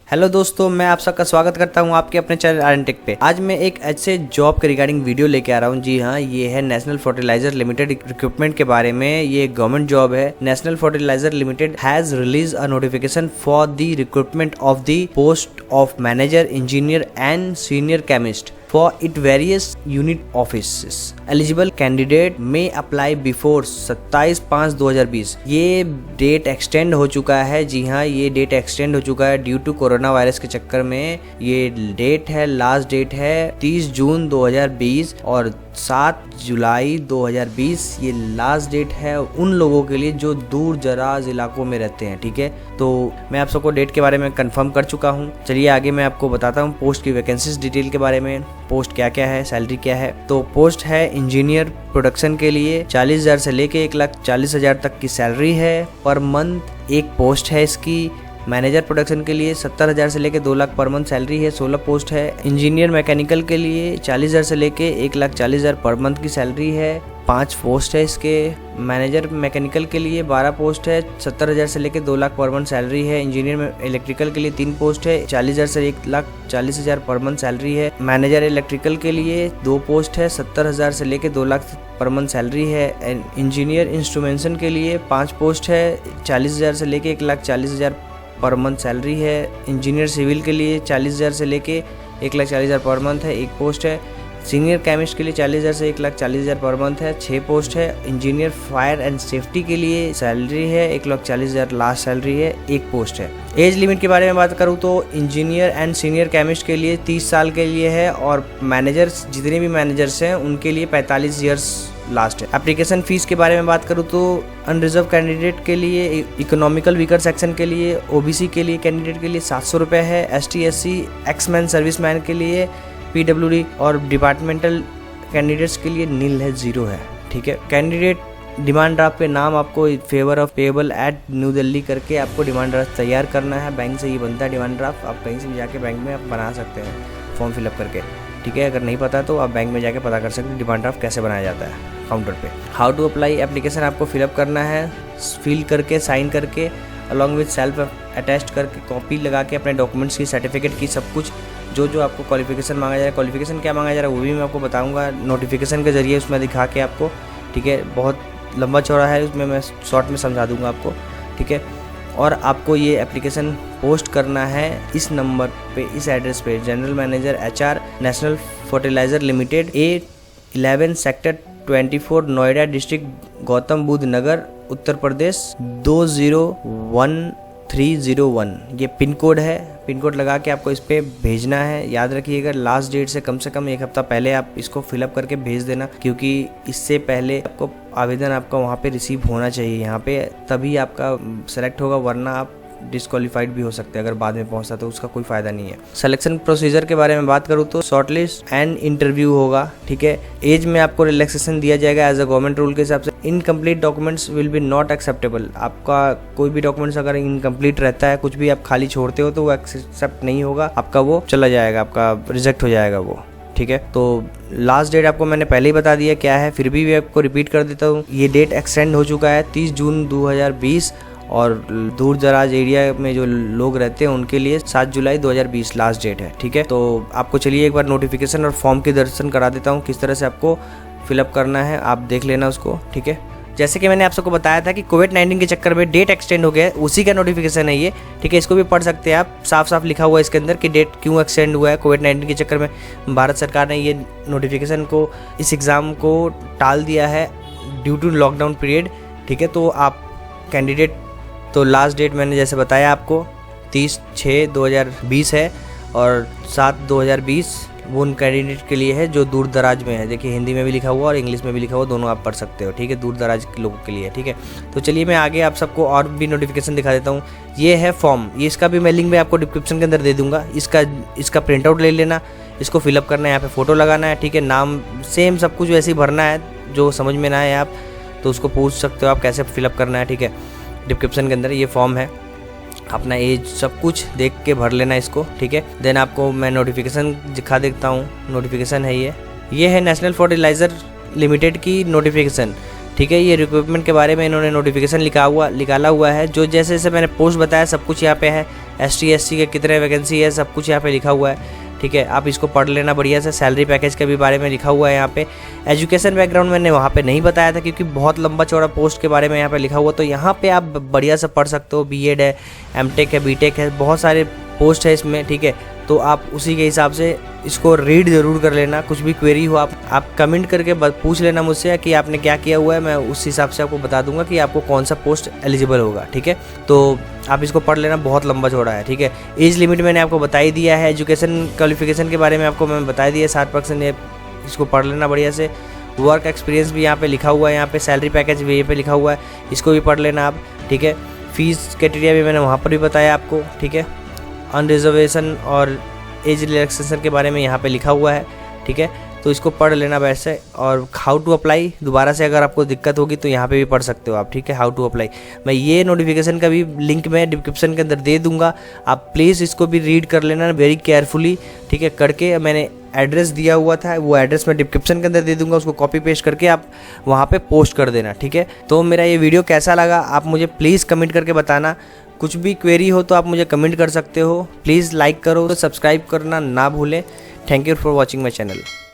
Hello दोस्तों, मैं आप सबका स्वागत करता हूं आपके अपने चैनल आर एन टेक पे। आज मैं एक ऐसे जॉब के रिगार्डिंग वीडियो लेके आ रहा हूं। जी हाँ, ये है नेशनल फर्टिलाइजर लिमिटेड रिक्रूटमेंट के बारे में। ये गवर्नमेंट जॉब है। National Fertilizer Limited has release a notification for the recruitment of the post of manager, engineer and senior chemist for its various unit offices. Eligible candidate may apply before 27/5/2020। ये date extend हो चुका है। जी हाँ, ये date extend हो चुका है due to corona virus के चक्कर में। ये डेट है, लास्ट डेट है 30 जून 2020 और 7 जुलाई 2020 ये लास्ट डेट है उन लोगों के लिए जो दूर दराज इलाकों में रहते हैं। ठीक है, तो मैं आप सबको डेट के बारे में कंफर्म कर चुका हूँ। चलिए आगे मैं आपको बताता हूँ पोस्ट की वैकेंसीज डिटेल के बारे में। पोस्ट क्या क्या है, सैलरी क्या है। तो पोस्ट है इंजीनियर प्रोडक्शन के लिए 40,000 से लेके 1,40,000 तक की सैलरी है पर मंथ। एक पोस्ट है इसकी मैनेजर प्रोडक्शन के लिए 70,000 से लेके 2 लाख पर मंथ सैलरी है। 16 पोस्ट है। इंजीनियर मैकेनिकल के लिए 40,000 से लेके 1,40,000 पर मंथ की सैलरी है। 5 पोस्ट है इसके। मैनेजर मैकेनिकल के लिए 12 पोस्ट है। 70,000 से लेके 2 लाख पर मंथ सैलरी है। इंजीनियर इलेक्ट्रिकल के लिए 3 पोस्ट है। 40,000 से 1,40,000 पर मंथ सैलरी है। मैनेजर इलेक्ट्रिकल के लिए 2 पोस्ट है। 70,000 से लेके 2 लाख पर मंथ सैलरी है। इंजीनियर इंस्ट्रूमेंटेशन के लिए 5 पोस्ट है। 40,000 से लेके 1,40,000 पर मंथ सैलरी है। इंजीनियर सिविल के लिए 40,000 से लेके 1,40,000 पर मंथ है। 1 पोस्ट है। सीनियर केमिस्ट के लिए 40,000 से 1,40,000 पर मंथ है। 6 पोस्ट है। इंजीनियर फायर एंड सेफ्टी के लिए सैलरी है 1,40,000 लास्ट सैलरी है। 1 पोस्ट है। एज लिमिट के बारे में बात करूँ तो इंजीनियर एंड सीनियर केमिस्ट के लिए 30 साल के लिए है और मैनेजर्स जितने भी मैनेजर्स हैं उनके लिए 45 ईयर्स लास्ट है। एप्लीकेशन फीस के बारे में बात करूँ तो अनरिजर्व कैंडिडेट के लिए, इकोनॉमिकल वीकर सेक्शन के लिए, ओबीसी के लिए कैंडिडेट के लिए 700 रुपये है। एसटी एससी एक्समैन सर्विसमैन के लिए, पीडब्ल्यूडी और डिपार्टमेंटल कैंडिडेट्स के लिए नील है, 0 है। ठीक है, कैंडिडेट डिमांड ड्राफ्ट पे नाम आपको favour of payable eight new Delhi करके आपको डिमांड ड्राफ्ट तैयार करना है। बैंक से ये बनता है डिमांड ड्राफ्ट। आप कहीं से भी जाके बैंक में आप बना सकते हैं फॉर्म फिलअप करके। ठीक है, अगर नहीं पता तो आप बैंक में जाके पता कर सकते हैं डिमांड ड्राफ्ट कैसे बनाया जाता है काउंटर पे। हाउ टू अप्लाई एप्लीकेशन आपको फिलअप करना है, फिल करके साइन करके अलॉन्ग विद सेल्फ अटैच्ड करके कॉपी लगा के अपने डॉक्यूमेंट्स की, सर्टिफिकेट की, सब कुछ जो आपको क्वालिफिकेशन मांगा जा रहा है, क्वालिफिकेशन क्या मांगा जा रहा है वो भी मैं आपको बताऊंगा नोटिफिकेशन के जरिए उसमें दिखा के आपको। ठीक है, बहुत लंबा चौड़ा है, उसमें मैं शॉर्ट में समझा दूंगा आपको। ठीक है, और आपको ये एप्लीकेशन पोस्ट करना है इस नंबर पे, इस एड्रेस पे, general manager HR National Fertilizer Limited, A11 sector 24 Noida district, Gautam Buddh Nagar, Uttar Pradesh 201,301। ये पिन कोड है। पिन कोड लगा के आपको इस पर भेजना है। याद रखिएगा लास्ट डेट से कम 1 हफ्ता पहले आप इसको फिलअप करके भेज देना, क्योंकि इससे पहले आपको आवेदन आपका वहाँ पे रिसीव होना चाहिए यहाँ पे, तभी आपका सेलेक्ट होगा, वरना आप डिस्क्वालीफाइड भी हो सकते हैं अगर बाद में पहुंचता तो उसका कोई फायदा नहीं है। सिलेक्शन प्रोसीजर के बारे में बात करूँ तो शॉर्टलिस्ट एंड इंटरव्यू होगा। ठीक है, एज में आपको रिलैक्सेशन दिया जाएगा एज अ गवर्नमेंट रूल के हिसाब से। Incomplete documents will be not acceptable. आपका कोई भी डॉक्यूमेंट्स अगर इनकम्प्लीट रहता है, कुछ भी आप खाली छोड़ते हो तो वो एक्सेप्ट नहीं होगा, आपका वो चला जाएगा, आपका रिजेक्ट हो जाएगा वो। ठीक है, तो लास्ट डेट आपको मैंने पहले ही बता दिया क्या है, फिर भी आपको रिपीट कर देता हूँ। ये डेट एक्सटेंड हो चुका है 30 जून 2020 और दूर दराज एरिया में जो लोग रहते हैं उनके लिए 7 जुलाई 2020 लास्ट डेट है। ठीक है, तो आपको चलिए एक बार नोटिफिकेशन और फॉर्म के दर्शन करा देता हूँ किस तरह से आपको फिलअप करना है, आप देख लेना उसको। ठीक है, जैसे कि मैंने आप सबको बताया था कि कोविड-19 के चक्कर में डेट एक्सटेंड हो गया, उसी का नोटिफिकेशन है ये। ठीक है, इसको भी पढ़ सकते हैं आप, साफ साफ लिखा हुआ है इसके अंदर कि डेट क्यों एक्सटेंड हुआ है। कोविड-19 के चक्कर में भारत सरकार ने ये नोटिफिकेशन को, इस एग्ज़ाम को टाल दिया है ड्यू टू लॉकडाउन पीरियड। ठीक है, तो आप कैंडिडेट, तो लास्ट डेट मैंने जैसे बताया आपको 30/6/2020 है और 7/2020 वो उन कैंडिडेट के लिए है जो दूर दराज में है। देखिए हिंदी में भी लिखा हुआ और इंग्लिश में भी लिखा हुआ, दोनों आप पढ़ सकते हो। ठीक है, दूर दराज के लोगों के लिए। ठीक है, तो चलिए मैं आगे आप सबको और भी नोटिफिकेशन दिखा देता हूँ। ये है फॉर्म, ये इसका भी मैं लिंक में आपको डिस्क्रिप्शन के अंदर दे दूंगा। इसका प्रिंट आउट ले लेना, इसको फिलअप करना है, यहाँ पे फ़ोटो लगाना है। ठीक है, नाम सेम सब कुछ वैसे ही भरना है, जो समझ में ना आए आप तो उसको पूछ सकते हो आप कैसे फिलअप करना है। ठीक है, डिस्क्रिप्शन के अंदर ये फॉर्म है, अपना एज सब कुछ देख के भर लेना इसको। ठीक है, देन आपको मैं नोटिफिकेशन दिखा देता हूँ। नोटिफिकेशन है ये है नेशनल फर्टिलाइजर लिमिटेड की नोटिफिकेशन। ठीक है, ये रिक्रूटमेंट के बारे में इन्होंने नोटिफिकेशन निकाला हुआ है। जो जैसे जैसे मैंने पोस्ट बताया सब कुछ यहाँ पे है। ST SC के कितने वैकेंसी है, सब कुछ यहाँ पे लिखा हुआ है। ठीक है, आप इसको पढ़ लेना बढ़िया से। सैलरी पैकेज के भी बारे में लिखा हुआ है यहाँ पे। एजुकेशन बैकग्राउंड मैंने वहाँ पे नहीं बताया था क्योंकि बहुत लंबा चौड़ा पोस्ट के बारे में यहाँ पे लिखा हुआ, तो यहाँ पे आप बढ़िया से पढ़ सकते हो। BEd है, MTech है, BTech है, बहुत सारे पोस्ट है इसमें। ठीक है, तो आप उसी के हिसाब से इसको रीड ज़रूर कर लेना। कुछ भी क्वेरी हो आप कमेंट करके पूछ लेना मुझसे कि आपने क्या किया हुआ है, मैं उस हिसाब से आपको बता दूंगा कि आपको कौन सा पोस्ट एलिजिबल होगा। ठीक है, तो आप इसको पढ़ लेना, बहुत लंबा चौड़ा है। ठीक है, एज लिमिट मैंने आपको बता ही दिया है। एजुकेशन क्वालिफिकेशन के बारे में आपको मैं बता दिया है 60%। इसको पढ़ लेना बढ़िया से। वर्क एक्सपीरियंस भी यहाँ पे लिखा हुआ है, यहाँ पे सैलरी पैकेज भी यहाँ पे लिखा हुआ है, इसको भी पढ़ लेना आप। ठीक है, फीस क्राइटेरिया भी मैंने वहाँ पर भी बताया आपको। ठीक है, अनरिजर्वेशन और एज रिलैक्सेशन के बारे में यहाँ पे लिखा हुआ है। ठीक है, तो इसको पढ़ लेना वैसे। और हाउ टू अप्लाई दोबारा से अगर आपको दिक्कत होगी तो यहाँ पे भी पढ़ सकते हो आप। ठीक है, हाउ टू अप्लाई मैं ये नोटिफिकेशन का भी लिंक मैं डिस्क्रिप्शन के अंदर दे दूंगा, आप प्लीज़ इसको भी रीड कर लेना वेरी केयरफुली। ठीक है, करके मैंने एड्रेस दिया हुआ था, वो एड्रेस मैं डिस्क्रिप्शन के अंदर दे दूंगा, उसको कॉपी पेस्ट करके आप वहाँ पे पोस्ट कर देना। ठीक है, तो मेरा ये वीडियो कैसा लगा आप मुझे प्लीज़ कमेंट करके बताना। कुछ भी क्वेरी हो तो आप मुझे कमेंट कर सकते हो। प्लीज़ लाइक करो, तो सब्सक्राइब करना ना भूलें। Thank you for watching my channel.